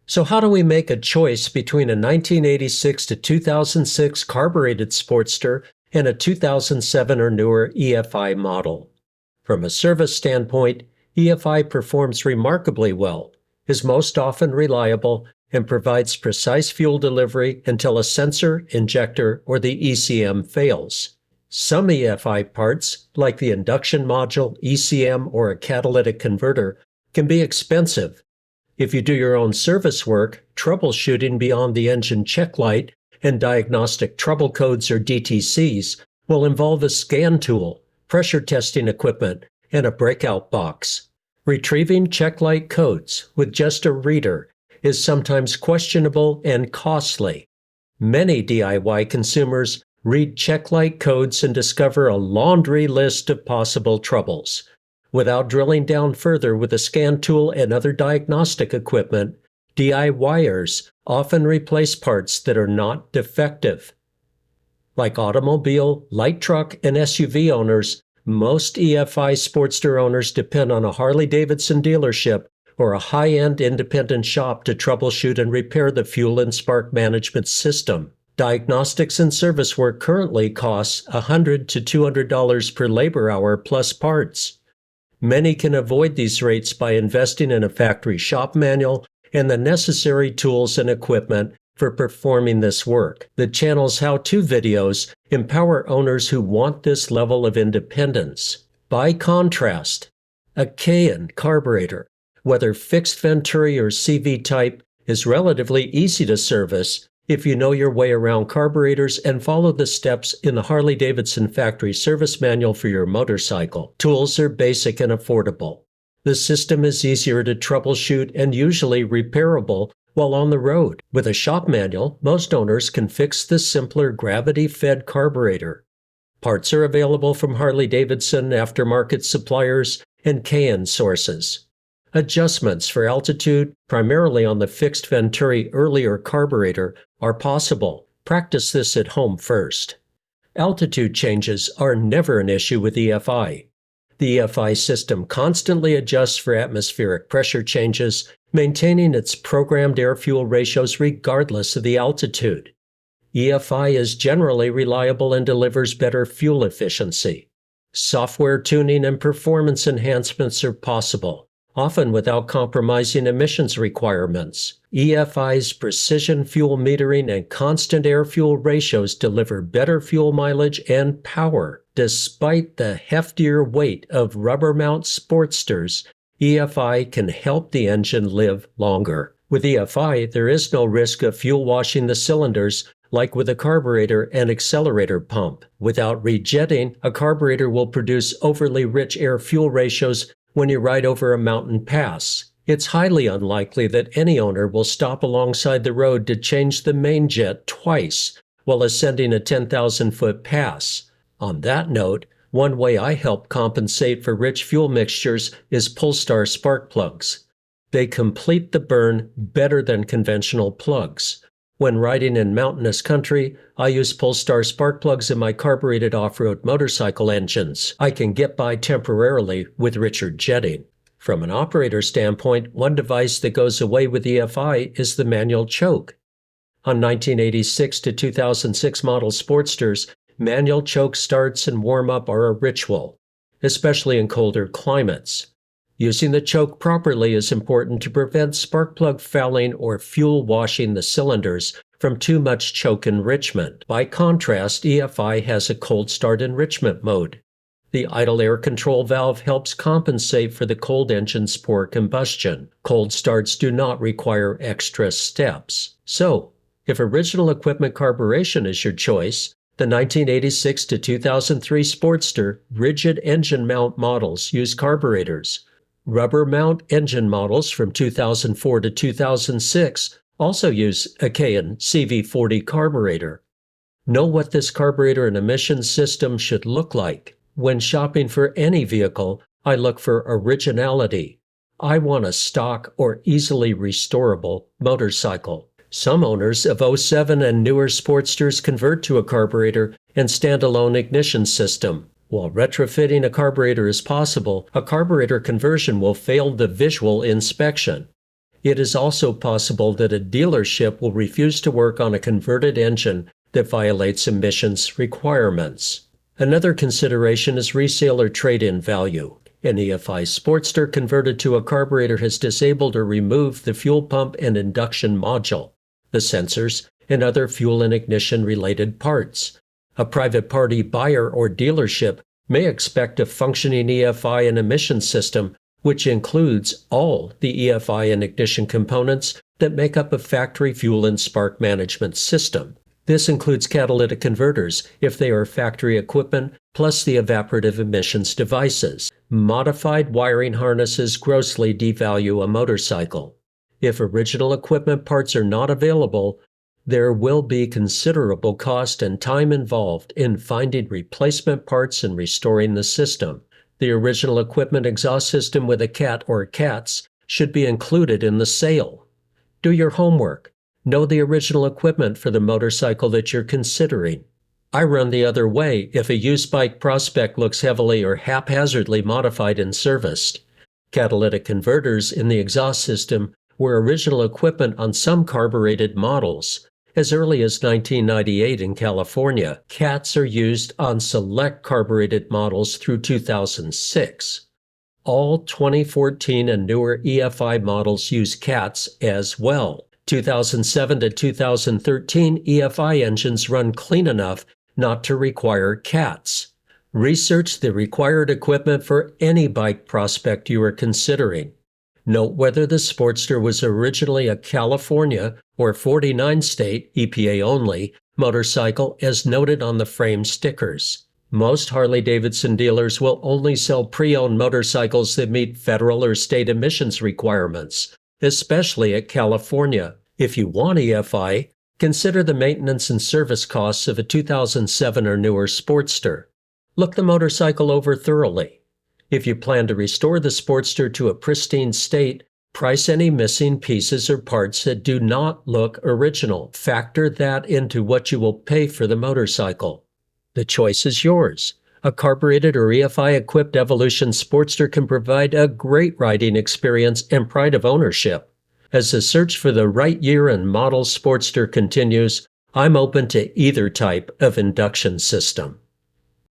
So how do we make a choice between a 1986 to 2006 carbureted Sportster and a 2007 or newer EFI model? From a service standpoint, EFI performs remarkably well, is most often reliable, and provides precise fuel delivery until a sensor, injector, or the ECM fails. Some EFI parts, like the induction module, ECM, or a catalytic converter, can be expensive. If you do your own service work, troubleshooting beyond the engine check light and diagnostic trouble codes or DTCs will involve a scan tool, pressure testing equipment, and a breakout box. Retrieving check light codes with just a reader is sometimes questionable and costly. Many DIY consumers read check light codes and discover a laundry list of possible troubles. Without drilling down further with a scan tool and other diagnostic equipment, DIYers often replace parts that are not defective. Like automobile, light truck, and SUV owners, most EFI Sportster owners depend on a Harley-Davidson dealership or a high-end independent shop to troubleshoot and repair the fuel and spark management system. Diagnostics and service work currently costs $100 to $200 per labor hour plus parts. Many can avoid these rates by investing in a factory shop manual and the necessary tools and equipment for performing this work. The channel's how-to videos empower owners who want this level of independence. By contrast, a Cayenne carburetor, whether fixed Venturi or CV type, is relatively easy to service if you know your way around carburetors and follow the steps in the Harley-Davidson factory service manual for your motorcycle. Tools are basic and affordable. The system is easier to troubleshoot and usually repairable while on the road. With a shop manual, most owners can fix the simpler gravity-fed carburetor. Parts are available from Harley-Davidson aftermarket suppliers and Cayenne sources. Adjustments for altitude, primarily on the fixed Venturi earlier carburetor, are possible. Practice this at home first. Altitude changes are never an issue with EFI. The EFI system constantly adjusts for atmospheric pressure changes, maintaining its programmed air-fuel ratios regardless of the altitude. EFI is generally reliable and delivers better fuel efficiency. Software tuning and performance enhancements are possible, often without compromising emissions requirements. EFI's precision fuel metering and constant air-fuel ratios deliver better fuel mileage and power. Despite the heftier weight of rubber mount Sportsters, EFI can help the engine live longer. With EFI, there is no risk of fuel washing the cylinders like with a carburetor and accelerator pump. Without rejetting, a carburetor will produce overly rich air-fuel ratios when you ride over a mountain pass. It's highly unlikely that any owner will stop alongside the road to change the main jet twice while ascending a 10,000-foot pass. On that note, one way I help compensate for rich fuel mixtures is Polestar spark plugs. They complete the burn better than conventional plugs. When riding in mountainous country, I use Polestar spark plugs in my carbureted off-road motorcycle engines. I can get by temporarily with richer jetting. From an operator standpoint, one device that goes away with EFI is the manual choke. On 1986 to 2006 model Sportsters, manual choke starts and warm-up are a ritual, especially in colder climates. Using the choke properly is important to prevent spark plug fouling or fuel washing the cylinders from too much choke enrichment. By contrast, EFI has a cold start enrichment mode. The idle air control valve helps compensate for the cold engine's poor combustion. Cold starts do not require extra steps. So, if original equipment carburation is your choice, the 1986 to 2003 Sportster rigid engine mount models use carburetors. Rubber mount engine models from 2004 to 2006 also use a Cayenne CV40 carburetor. Know what this carburetor and emissions system should look like. When shopping for any vehicle, I look for originality. I want a stock or easily restorable motorcycle. Some owners of 07 and newer Sportsters convert to a carburetor and standalone ignition system. While retrofitting a carburetor is possible, a carburetor conversion will fail the visual inspection. It is also possible that a dealership will refuse to work on a converted engine that violates emissions requirements. Another consideration is resale or trade-in value. An EFI Sportster converted to a carburetor has disabled or removed the fuel pump and induction module, the sensors, and other fuel and ignition-related parts. A private party buyer or dealership may expect a functioning EFI and emission system, which includes all the EFI and ignition components that make up a factory fuel and spark management system. This includes catalytic converters, if they are factory equipment, plus the evaporative emissions devices. Modified wiring harnesses grossly devalue a motorcycle. If original equipment parts are not available, there will be considerable cost and time involved in finding replacement parts and restoring the system. The original equipment exhaust system with a cat or cats should be included in the sale. Do your homework. Know the original equipment for the motorcycle that you're considering. I run the other way if a used bike prospect looks heavily or haphazardly modified and serviced. Catalytic converters in the exhaust system were original equipment on some carbureted models. As early as 1998 in California, cats are used on select carbureted models through 2006. All 2014 and newer EFI models use cats as well. 2007 to 2013 EFI engines run clean enough not to require cats. Research the required equipment for any bike prospect you are considering. Note whether the Sportster was originally a California or 49 state, EPA only, motorcycle as noted on the frame stickers. Most Harley-Davidson dealers will only sell pre-owned motorcycles that meet federal or state emissions requirements, especially at California. If you want EFI, consider the maintenance and service costs of a 2007 or newer Sportster. Look the motorcycle over thoroughly. If you plan to restore the Sportster to a pristine state, price any missing pieces or parts that do not look original. Factor that into what you will pay for the motorcycle. The choice is yours. A carbureted or EFI-equipped Evolution Sportster can provide a great riding experience and pride of ownership. As the search for the right year and model Sportster continues, I'm open to either type of induction system.